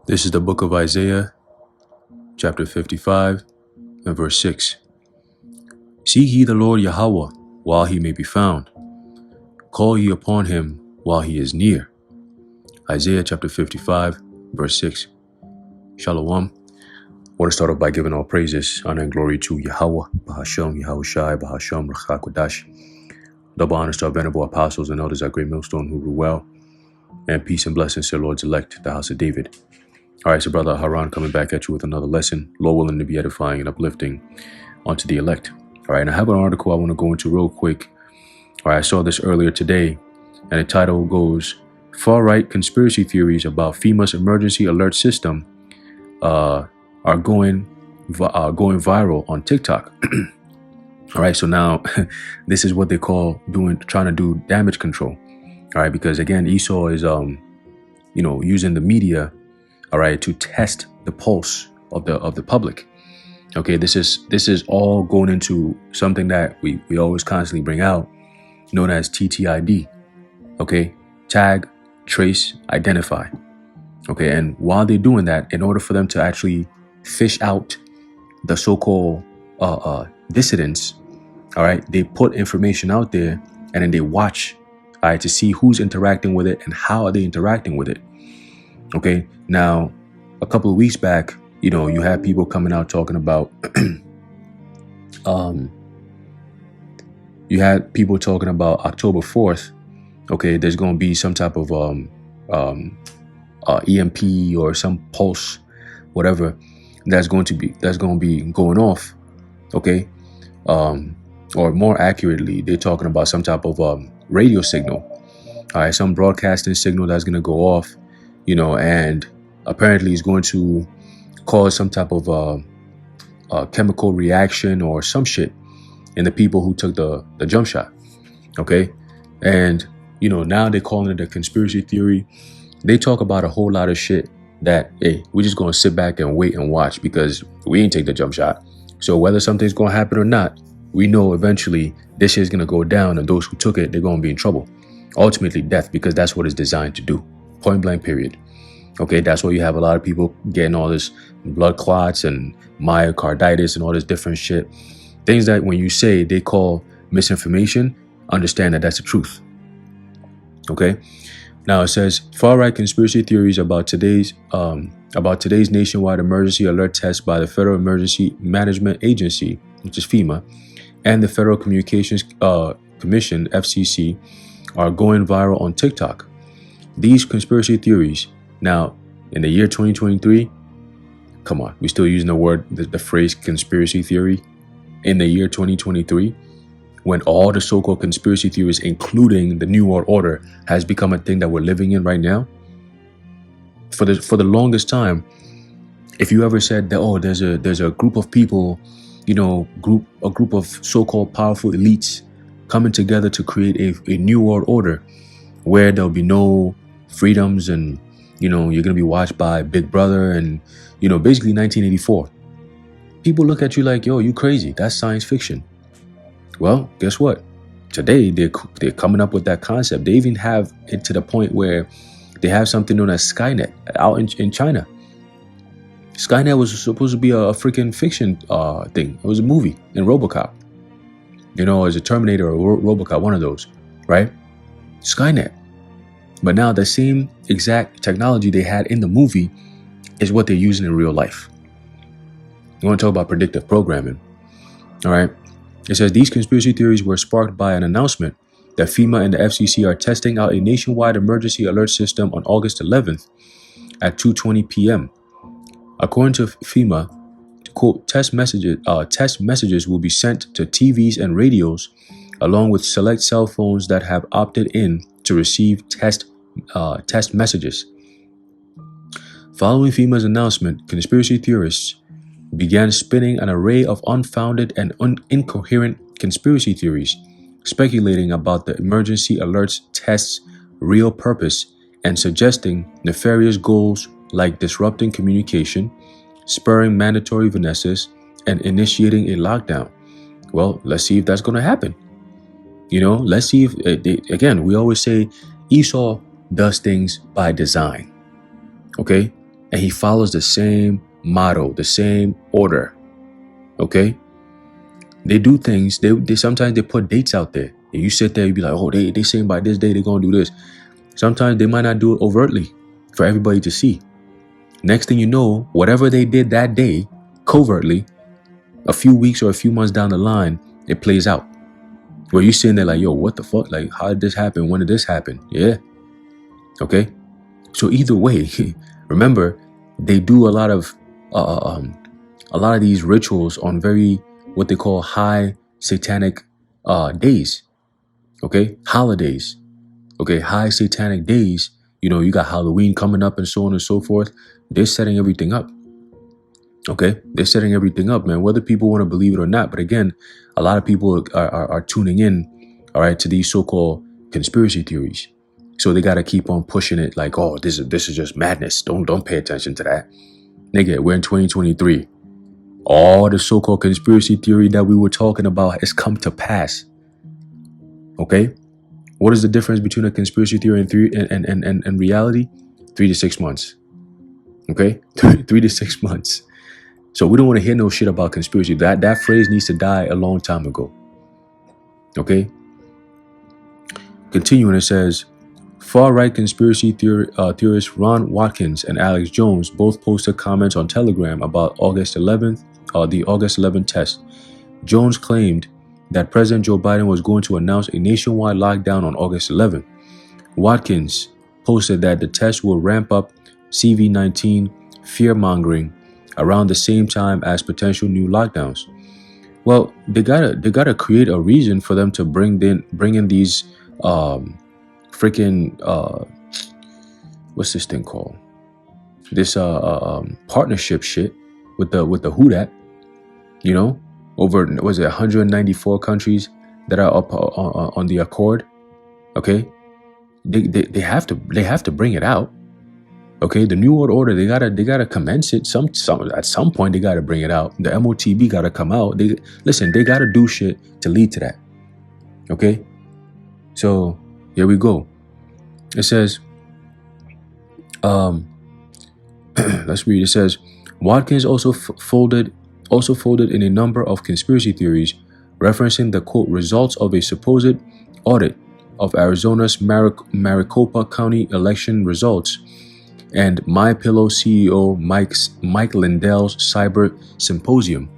This is the book of Isaiah, chapter 55, and verse 6. Seek ye the Lord Yahweh while he may be found. Call ye upon him while he is near. Isaiah chapter 55, verse 6. Shalom. I want to start off by giving all praises, honor, and glory to Yahweh, Bahashem, Yahushai, Bahashem, Rachakodash. Double honors to our venerable apostles and elders at Great Millstone who rule well. And peace and blessings to the Lord's elect, the house of David. All right, so Brother Haran coming back at you with another lesson, Lord willing to be edifying and uplifting unto the elect. All right, and I have an article I want to go into real quick. All right, I saw this earlier today, and the title goes, Far-right conspiracy theories about Phemah's emergency alert system are going viral on TikTok. All right, so now this is what they call trying to do damage control. All right, because again, Esau is using the media, all right, to test the pulse of the public. Okay, this is all going into something that we always constantly bring out, known as TTID. Okay, tag, trace, identify. Okay, and while they're doing that, in order for them to actually fish out the so-called dissidents, all right, they put information out there and then they watch, all right, to see who's interacting with it and how are they interacting with it. Okay, now a couple of weeks back, you had people coming out talking about, you had people talking about October 4th. Okay, there's going to be some type of EMP or some pulse, whatever, that's going to be going off. Okay, or more accurately, they're talking about some type of radio signal. All right, some broadcasting signal that's going to go off, and apparently it's going to cause some type of chemical reaction or some shit in the people who took the jump shot. Okay, and now they're calling it a conspiracy theory. They talk about a whole lot of shit that, hey, we're just going to sit back and wait and watch because we ain't take the jump shot. So whether something's going to happen or not, we know eventually this shit's going to go down, and those who took it, they're going to be in trouble. Ultimately death, because that's what it's designed to do. Point blank, period. Okay, that's why you have a lot of people getting all this blood clots and myocarditis and all this different shit. Things that when you say they call misinformation, understand that that's the truth. Okay, now it says far-right conspiracy theories about today's nationwide emergency alert test by the Federal Emergency Management Agency, which is FEMA, and the Federal Communications Commission, FCC, are going viral on TikTok. These conspiracy theories, now in the year 2023, come on, we're still using the phrase conspiracy theory in the year 2023, when all the so-called conspiracy theories, including the New World Order, has become a thing that we're living in right now. For the longest time, if you ever said that, there's a group of people, a group of so-called powerful elites coming together to create a New World Order where there'll be no freedoms and, you're going to be watched by Big Brother and, basically 1984. People look at you like, yo, you crazy. That's science fiction. Well, guess what? Today, they're coming up with that concept. They even have it to the point where they have something known as Skynet out in China. Skynet was supposed to be a freaking fiction thing. It was a movie in RoboCop. As a Terminator or RoboCop, one of those, right? Skynet. But now the same exact technology they had in the movie is what they're using in real life. You want to talk about predictive programming, all right? It says these conspiracy theories were sparked by an announcement that FEMA and the FCC are testing out a nationwide emergency alert system on August 11th at 2:20 p.m. According to FEMA, quote, test messages will be sent to TVs and radios, along with select cell phones that have opted in to receive test messages. Following FEMA's announcement, conspiracy theorists began spinning an array of unfounded and incoherent conspiracy theories, speculating about the emergency alerts test's real purpose and suggesting nefarious goals like disrupting communication, spurring mandatory vanesses, and initiating a lockdown. Well, let's see if that's going to happen. Let's see if, again, we always say Esau does things by design. Okay? And he follows the same motto, the same order. Okay? They do things, they sometimes they put dates out there. And you sit there, you be like, oh, they saying by this day they're gonna do this. Sometimes they might not do it overtly for everybody to see. Next thing you know, whatever they did that day, covertly, a few weeks or a few months down the line, it plays out. Where you sitting there like, yo, what the fuck? Like, how did this happen? When did this happen? Yeah. Okay. So either way, remember, they do a lot of these rituals on very what they call high satanic days. Okay, holidays. Okay, high satanic days. You know, you got Halloween coming up and so on and so forth. They're setting everything up. Okay, they're setting everything up, man, whether people want to believe it or not. But again, a lot of people are tuning in, all right, to these so-called conspiracy theories. So they got to keep on pushing it like, oh, this is just madness. Don't pay attention to that. Nigga, we're in 2023. All the so-called conspiracy theory that we were talking about has come to pass. Okay? What is the difference between a conspiracy theory and reality? 3 to 6 months. Okay? 3 to 6 months. So we don't want to hear no shit about conspiracy. That phrase needs to die a long time ago. Okay? Continuing, it says, far-right conspiracy theorists Ron Watkins and Alex Jones both posted comments on Telegram about the August 11th test. Jones claimed that President Joe Biden was going to announce a nationwide lockdown on August 11th. Watkins posted that the test will ramp up CV-19 fear-mongering around the same time as potential new lockdowns. Well, they gotta create a reason for them to bring in these freaking what's this thing called? This partnership shit with the who that, you know, over, was it 194 countries that are up on the accord? Okay, they have to bring it out. Okay, the New World Order, they gotta commence it. Some at some point they gotta bring it out. The MOTB gotta come out. They gotta do shit to lead to that. Okay, so here we go. It says, let's read. It says, Watkins also folded in a number of conspiracy theories, referencing the quote results of a supposed audit of Arizona's Maricopa County election results and MyPillow CEO Mike Lindell's cyber symposium.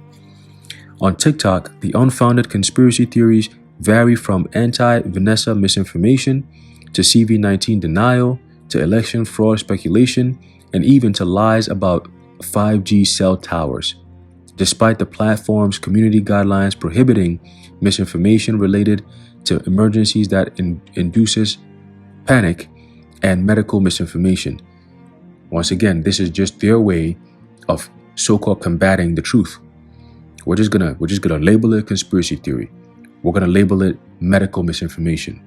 On TikTok, the unfounded conspiracy theories vary from anti-Vanessa misinformation to CV-19 denial to election fraud speculation and even to lies about 5G cell towers. Despite the platform's community guidelines prohibiting misinformation related to emergencies that induces panic and medical misinformation. Once again, this is just their way of so-called combating the truth. We're just gonna label it conspiracy theory. We're gonna label it medical misinformation,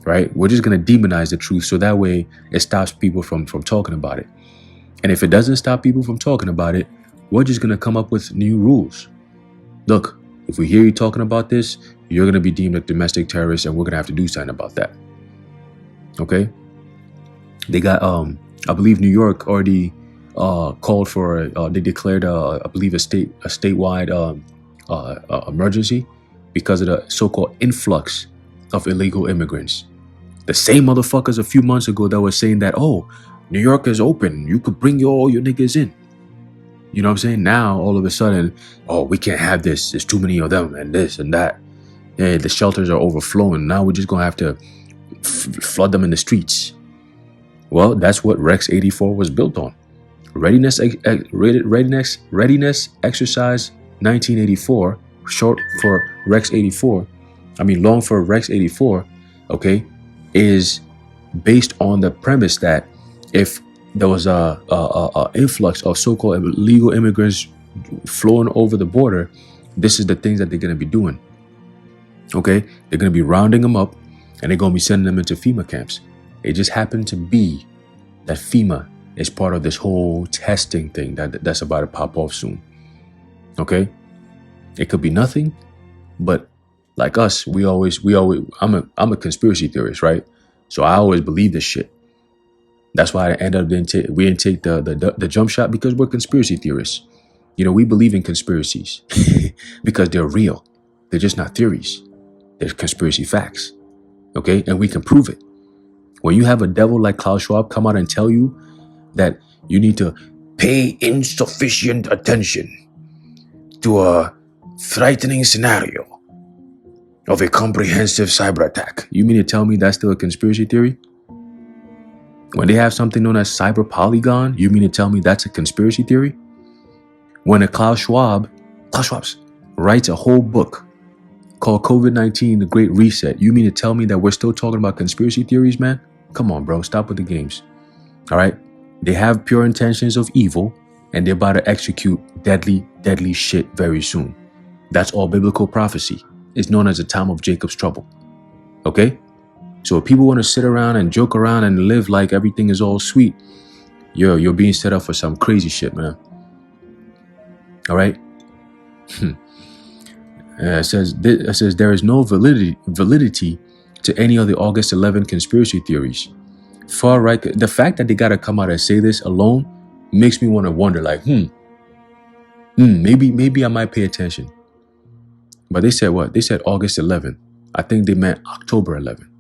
right? We're just gonna demonize the truth so that way it stops people from talking about it. And if it doesn't stop people from talking about it, we're just gonna come up with new rules. Look, if we hear you talking about this, you're gonna be deemed a domestic terrorist, and we're gonna have to do something about that. Okay? They got I believe New York already called for they declared I believe a statewide emergency because of the so-called influx of illegal immigrants. The same motherfuckers a few months ago that were saying that, oh, New York is open, you could bring all your niggas in. You know what I'm saying? Now all of a sudden, oh, we can't have this. There's too many of them and this and that. Yeah, the shelters are overflowing. Now we're just gonna have to flood them in the streets. Well, that's what Rex 84 was built on. Readiness Exercise 1984, short for Rex 84. I mean, long for Rex 84. Okay, is based on the premise that if there was a influx of so-called illegal immigrants flowing over the border, this is the things that they're going to be doing. Okay, they're going to be rounding them up and they're going to be sending them into FEMA camps. It just happened to be that FEMA is part of this whole testing thing that's about to pop off soon. Okay, it could be nothing, but like us, we always. I'm a conspiracy theorist, right? So I always believe this shit. That's why I ended up we didn't take the jump shot, because we're conspiracy theorists. We believe in conspiracies because they're real. They're just not theories. They're conspiracy facts. Okay, and we can prove it. When you have a devil like Klaus Schwab come out and tell you that you need to pay insufficient attention to a frightening scenario of a comprehensive cyber attack, you mean to tell me that's still a conspiracy theory? When they have something known as cyber polygon, you mean to tell me that's a conspiracy theory? When a Klaus Schwab writes a whole book called COVID-19, The Great Reset, you mean to tell me that we're still talking about conspiracy theories, man? Come on, bro. Stop with the games. All right? They have pure intentions of evil, and they're about to execute deadly, deadly shit very soon. That's all biblical prophecy. It's known as the time of Jacob's trouble. Okay? So if people want to sit around and joke around and live like everything is all sweet, you're being set up for some crazy shit, man. All right? It says there is no validity to any of the August 11 conspiracy theories. Far right, the fact that they got to come out and say this alone makes me want to wonder, like, maybe I might pay attention. But they said what? They said August 11. I think they meant October 11.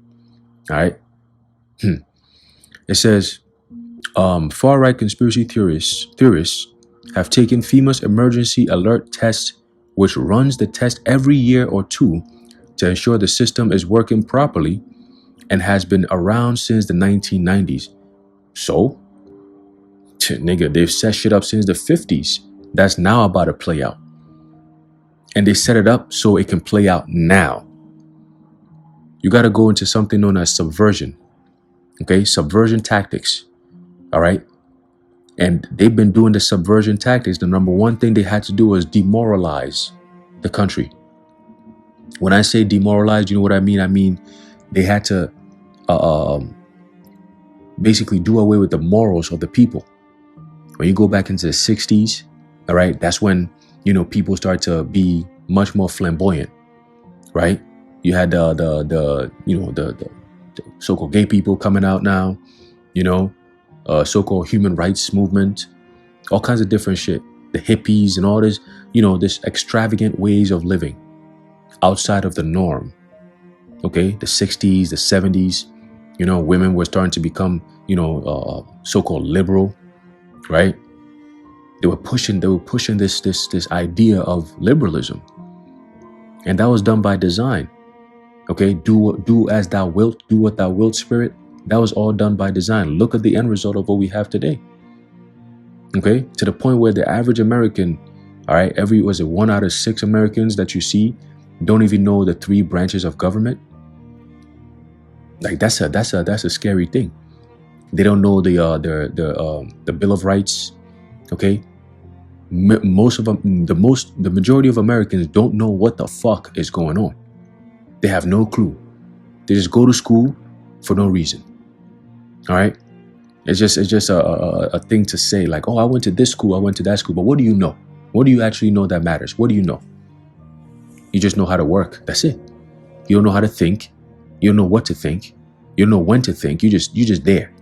All right. It says far right conspiracy theorists have taken Phemah's emergency alert test, which runs the test every year or two to ensure the system is working properly, and has been around since the 1990s. So, nigga, they've set shit up since the 50s. That's now about to play out. And they set it up so it can play out now. You got to go into something known as subversion. Okay, subversion tactics. All right. And they've been doing the subversion tactics. The number one thing they had to do was demoralize the country. When I say demoralize, you know what I mean? I mean, they had to basically do away with the morals of the people. When you go back into the 60s, all right, that's when, people start to be much more flamboyant, right? You had the so-called gay people coming out now, so-called human rights movement, all kinds of different shit. The hippies and all this, this extravagant ways of living outside of the norm. Okay, the 60s, the 70s, women were starting to become, so-called liberal, right? They were pushing this idea of liberalism, and that was done by design. Okay, do as thou wilt, do what thou wilt, spirit. That was all done by design. Look at the end result of what we have today. Okay, to the point where the average American, all right, 1 out of 6 Americans that you see don't even know the 3 branches of government. Like that's a scary thing. They don't know the Bill of Rights. Okay, most of them, the majority of Americans don't know what the fuck is going on. They have no clue. They just go to school for no reason. All right, it's just a thing to say, like, oh, I went to this school, I went to that school, but what do you know? What do you actually know that matters? What do you know? You just know how to work. That's it. You don't know how to think. You don't know what to think. You don't know when to think. You just there.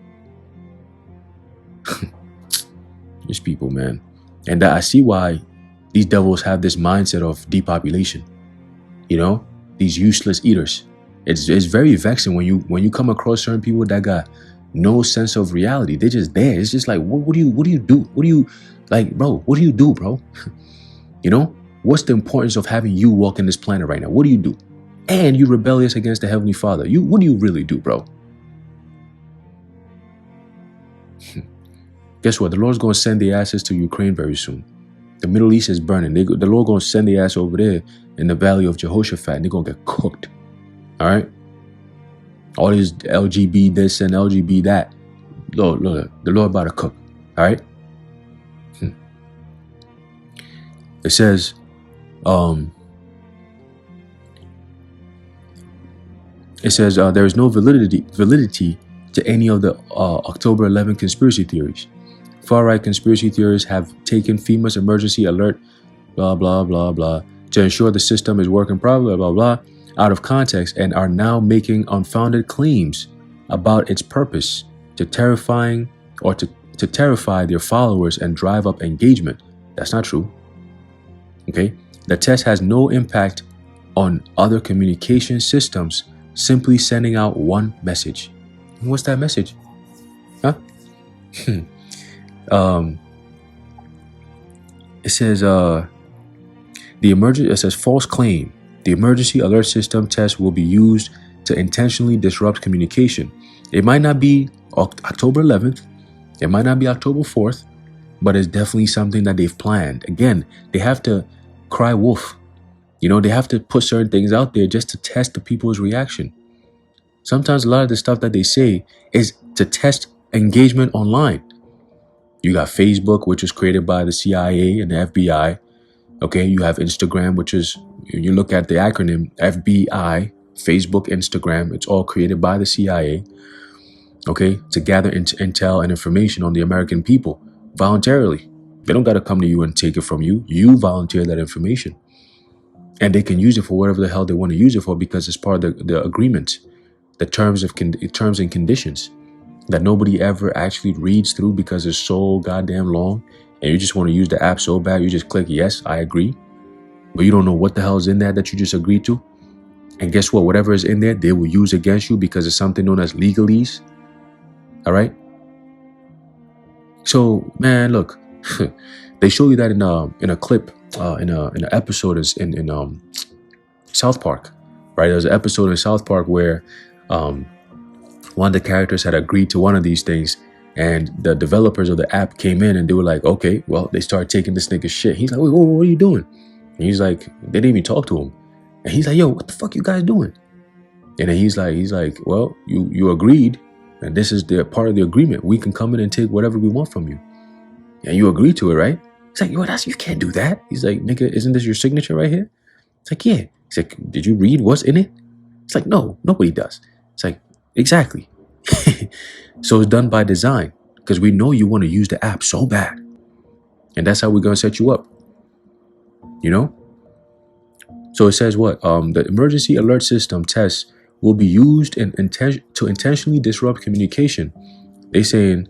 These people, man. And I see why these devils have this mindset of depopulation. These useless eaters. It's very vexing when you come across certain people that got no sense of reality. They're just there. It's just like, what do you do? What do you, like, bro? What do you do, bro? What's the importance of having you walking this planet right now? What do you do? And you rebellious against the Heavenly Father. What do you really do, bro? Guess what? The Lord's going to send the asses to Ukraine very soon. The Middle East is burning. The Lord going to send the ass over there in the valley of Jehoshaphat, and they're going to get cooked. All right? All these LGB this and LGB that. Lord, the Lord about to cook. All right? It says, there is no validity to any of the October 11 conspiracy theories. Far-right conspiracy theorists have taken Phemah's emergency alert, blah, blah, blah, blah, to ensure the system is working properly, blah, blah, blah, out of context, and are now making unfounded claims about its purpose to terrifying or to terrify their followers and drive up engagement. That's not true. Okay? The test has no impact on other communication systems, simply sending out one message. And what's that message? Huh? It says it says false claim. The emergency alert system test will be used to intentionally disrupt communication. It might not be October 11th. It might not be October 4th, but it's definitely something that they've planned. Again, they have to cry wolf. You know, they have to put certain things out there just to test the people's reaction. Sometimes a lot of the stuff that they say is to test engagement online. You got Facebook, which was created by the CIA and the FBI. Okay, you have Instagram, which is, you look at the acronym FBI, Facebook, Instagram, it's all created by the CIA. Okay, to gather intel and information on the American people voluntarily. They don't got to come to you and take it from you. You volunteer that information. And they can use it for whatever the hell they want to use it for, because it's part of the agreement, the terms and conditions that nobody ever actually reads through because it's so goddamn long, and you just want to use the app so bad, you just click yes, I agree, but you don't know what the hell is in there that you just agreed to. And guess what? Whatever is in there, they will use against you because it's something known as legalese. All right. So, man, look, they show you that in a clip, in an episode in South Park, right? There's an episode in South Park where one of the characters had agreed to one of these things, and the developers of the app came in and they were like, okay, well, they started taking this nigga's shit. He's like, wait, what are you doing? And he's like, they didn't even talk to him. And he's like, yo, what the fuck you guys doing? And then he's like, well, you agreed, and this is the part of the agreement. We can come in and take whatever we want from you. And you agreed to it, right? He's like, yo, you can't do that. He's like, nigga, isn't this your signature right here? It's like, yeah. He's like, did you read what's in it? It's like, no, nobody does. It's like, exactly. So it's done by design, because we know you want to use the app so bad. And that's how we're going to set you up. You know? So it says what? The emergency alert system test will be used to intentionally disrupt communication. They said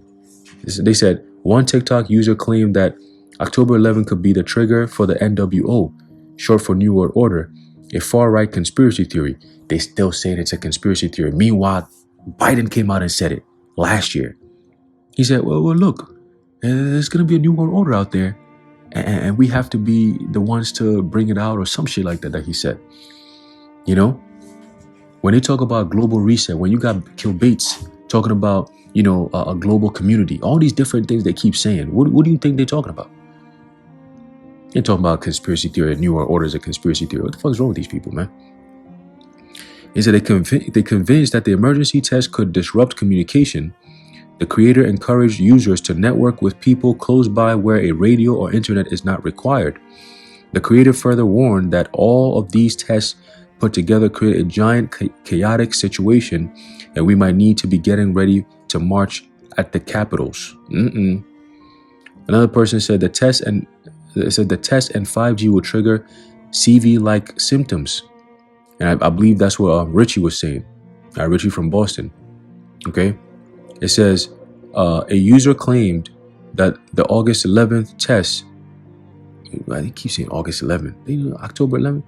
one TikTok user claimed that October 11 could be the trigger for the NWO, short for New World Order, a far-right conspiracy theory. They still say it's a conspiracy theory. Meanwhile, Biden came out and said it last year. He said, well look, there's going to be a New World Order out there, and we have to be the ones to bring it out, or some shit like that he said. You know? When they talk about global reset, when you got Kill Bates talking about, you know, a global community, all these different things they keep saying, what do you think they're talking about? They're talking about conspiracy theory, New World Order is a conspiracy theory. What the fuck is wrong with these people, man? He said they convinced that the emergency test could disrupt communication. The creator encouraged users to network with people close by where a radio or internet is not required. The creator further warned that all of these tests put together create a giant chaotic situation, and we might need to be getting ready to march at the capitals. Another person said the test and 5G will trigger CV-like symptoms. And I believe that's what Richie was saying. Richie from Boston. Okay. It says a user claimed that the August 11th test, I keep saying August 11th, October 11th.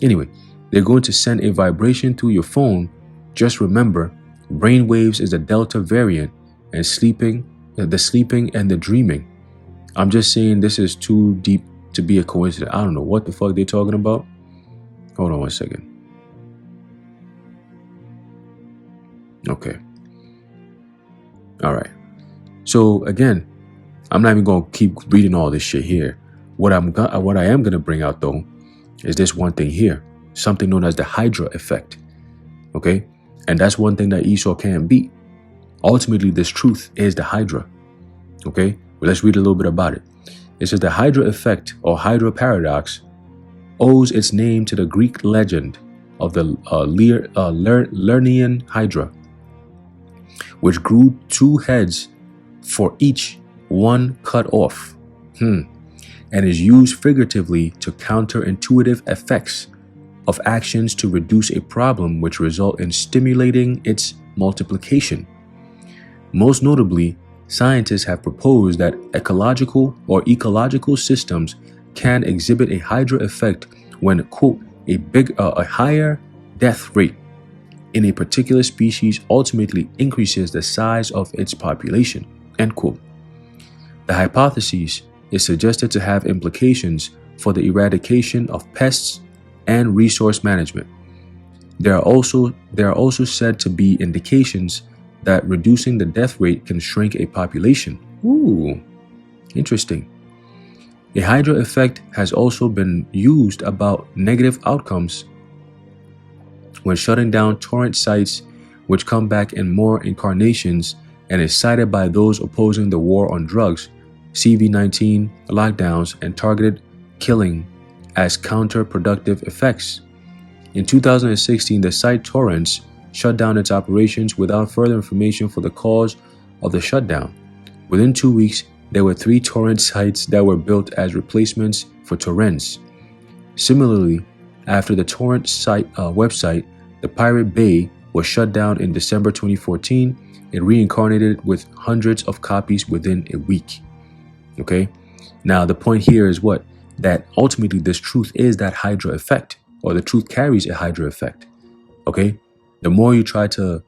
Anyway, they're going to send a vibration through your phone. Just remember, brainwaves is the Delta variant, and the sleeping and the dreaming. I'm just saying this is too deep to be a coincidence. I don't know what the fuck they're talking about. Hold on one second. Okay. All right. So again, I'm not even going to keep reading all this shit here. What I am going to bring out though is this one thing here, something known as the Hydra effect. Okay? And that's one thing that Esau can't beat. Ultimately, this truth is the Hydra. Okay? Well, let's read a little bit about it. It says the Hydra effect, or Hydra paradox, owes its name to the Greek legend of the Lernaean Hydra, which grew 2 heads for each one cut off, and is used figuratively to counterintuitive effects of actions to reduce a problem which result in stimulating its multiplication. Most notably, scientists have proposed that ecological systems can exhibit a hydra effect when, quote, a higher death rate in a particular species ultimately increases the size of its population, end quote. The hypothesis is suggested to have implications for the eradication of pests and resource management. There are also said to be indications that reducing the death rate can shrink a population. Ooh, interesting. A hydra effect has also been used about negative outcomes when shutting down torrent sites, which come back in more incarnations and is cited by those opposing the war on drugs, CV-19 lockdowns, and targeted killing as counterproductive effects. In 2016, the site Torrance shut down its operations without further information for the cause of the shutdown. Within 2 weeks, there were 3 torrent sites that were built as replacements for torrents. Similarly, after the torrent site website, the Pirate Bay, was shut down in December 2014, it reincarnated with hundreds of copies within a week. Okay? Now, the point here is what? That ultimately this truth is that hydra effect, or the truth carries a hydra effect. Okay? The more you try to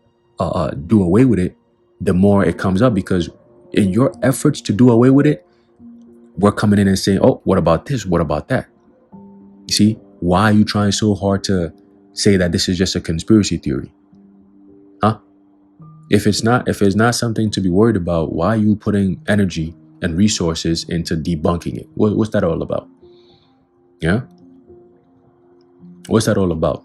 do away with it, the more it comes up, because in your efforts to do away with it, we're coming in and saying, oh, what about this? What about that? You see, why are you trying so hard to say that this is just a conspiracy theory? Huh? If it's not something to be worried about, why are you putting energy and resources into debunking it? What's that all about? Yeah? What's that all about?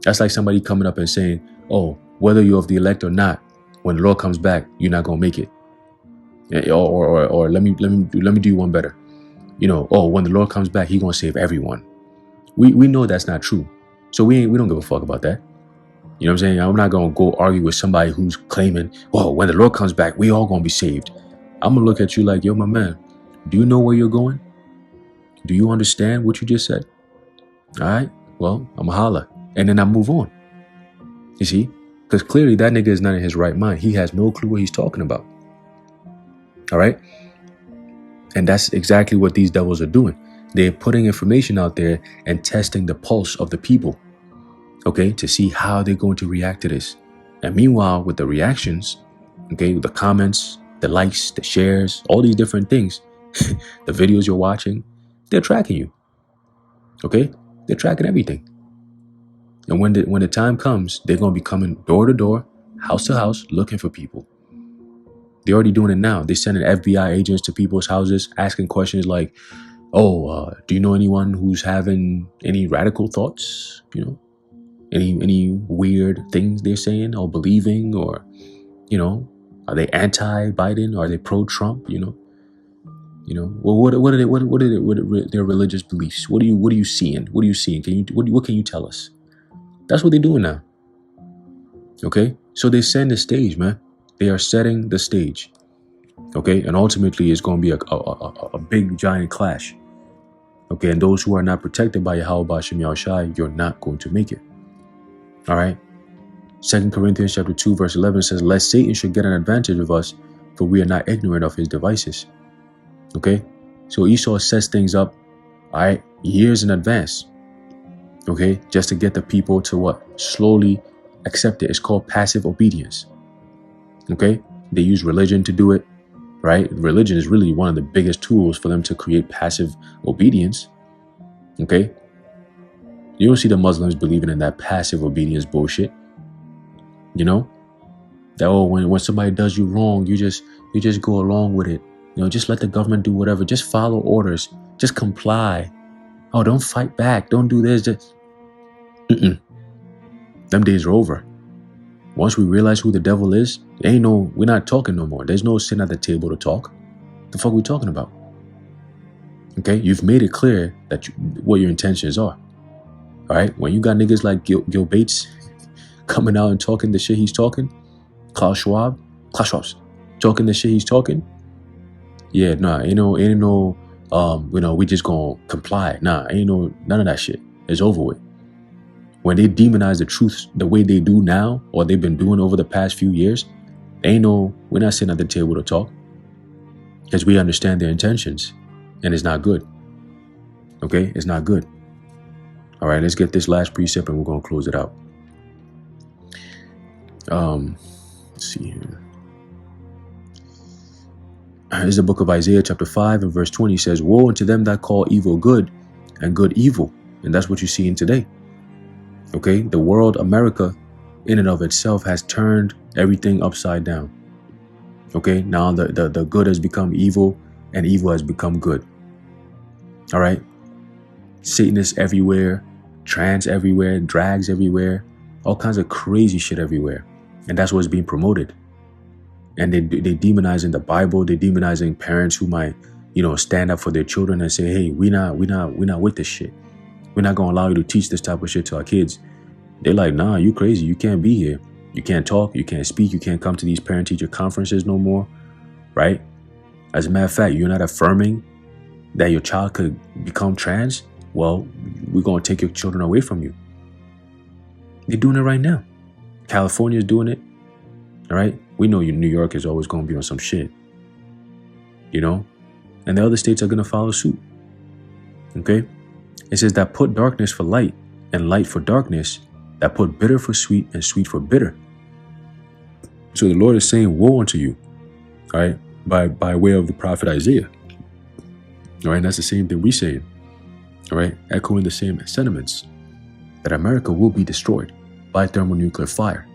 That's like somebody coming up and saying, oh, whether you're of the elect or not, when the Lord comes back, you're not gonna make it. Or let me do you one better. You know, oh, when the Lord comes back, He's gonna save everyone. We know that's not true. So we don't give a fuck about that. You know what I'm saying? I'm not gonna go argue with somebody who's claiming, well, when the Lord comes back, we all gonna be saved. I'm gonna look at you like, yo, my man, do you know where you're going? Do you understand what you just said? All right, well, I'm gonna holla. And then I move on. You see? Because clearly that nigga is not in his right mind. He has no clue what he's talking about. All right? And that's exactly what these devils are doing. They're putting information out there and testing the pulse of the people, okay, to see how they're going to react to this. And meanwhile, with the reactions, okay, with the comments, the likes, the shares, all these different things, the videos you're watching, they're tracking you, okay? They're tracking everything. And when the time comes, they're going to be coming door to door, house to house, looking for people. They're already doing it now. They're sending FBI agents to people's houses, asking questions like, oh, do you know anyone who's having any radical thoughts? You know, any weird things they're saying or believing, or, you know, are they anti-Biden? Are they pro-Trump? You know, well, what are their religious beliefs? What are you seeing? What are you seeing? What can you tell us? That's what they're doing now. Okay, so they set the stage, man. They are setting the stage. Okay, and ultimately it's going to be a big giant clash. Okay, and those who are not protected by Yahweh Bashim Yahushai, you're not going to make it. All right. 2 Corinthians chapter 2 verse 11 says, lest Satan should get an advantage of us, for we are not ignorant of his devices. Okay, so Esau sets things up, all right, years in advance. Okay, just to get the people to what? Slowly accept it. It's called passive obedience. Okay, they use religion to do it, right? Religion is really one of the biggest tools for them to create passive obedience. Okay, you don't see the Muslims believing in that passive obedience bullshit. You know, that when somebody does you wrong, you just go along with it. You know, just let the government do whatever. Just follow orders. Just comply. Oh, don't fight back. Don't do this. Just them days are over. Once we realize who the devil is, we're not talking no more. There's no sitting at the table to talk. The fuck are we talking about? Okay, you've made it clear that what your intentions are. All right, when you got niggas like Gil Bates coming out and talking the shit he's talking, Klaus Schwab's talking the shit he's talking. Yeah, nah, ain't no, we just gonna comply. Nah, none of that shit. It's over with. When they demonize the truth the way they do now, or they've been doing over the past few years, We're not sitting at the table to talk, because we understand their intentions, and it's not good. Okay, it's not good. All right, let's get this last precept and we're going to close it out. Let's see here. This is the book of Isaiah chapter 5 and verse 20 says, "Woe unto them that call evil good and good evil." And that's what you're seeing today. Okay, the world, America, in and of itself has turned everything upside down. Okay, now the good has become evil and evil has become good. All right, Satanists everywhere, trans everywhere, drags everywhere, all kinds of crazy shit everywhere. And that's what's being promoted. And they demonizing the Bible. They're demonizing parents who might, stand up for their children and say, hey, we're not with this shit. We're not going to allow you to teach this type of shit to our kids. They're like, nah, you crazy. You can't be here. You can't talk. You can't speak. You can't come to these parent-teacher conferences no more. Right? As a matter of fact, you're not affirming that your child could become trans. Well, we're going to take your children away from you. They're doing it right now. California's doing it. All right? We know New York is always going to be on some shit. And the other states are going to follow suit. Okay? It says that put darkness for light and light for darkness, that put bitter for sweet and sweet for bitter. So the Lord is saying, woe unto you, all right, by way of the prophet Isaiah. All right, and that's the same thing we're saying, all right, echoing the same sentiments, that America will be destroyed by thermonuclear fire,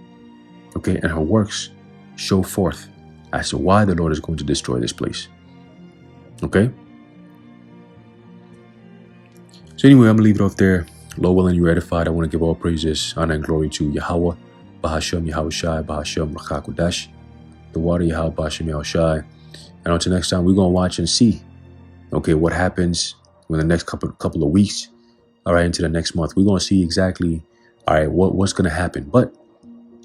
okay, and her works show forth as to why the Lord is going to destroy this place, okay? So anyway, I'm going to leave it off there. Lord willing, you're edified. I want to give all praises, honor, and glory to Yahweh, Bahashem, Yahweh Shai, Bahashem, Rakakudash, the water, Yahweh, Bahashem, Yahweh Shai. And until next time, we're going to watch and see, okay, what happens in the next couple of weeks, all right, into the next month. We're going to see exactly, all right, what's going to happen. But,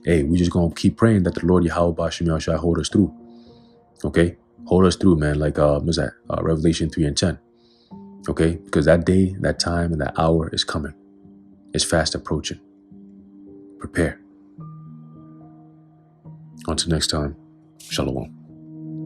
hey, we're just going to keep praying that the Lord, Yahweh, Bahashem, Yahweh Shai, hold us through, okay? Hold us through, man, like, what's that, Revelation 3 and 10. Okay, because that day, that time, and that hour is coming. It's fast approaching. Prepare. Until next time, Shalom.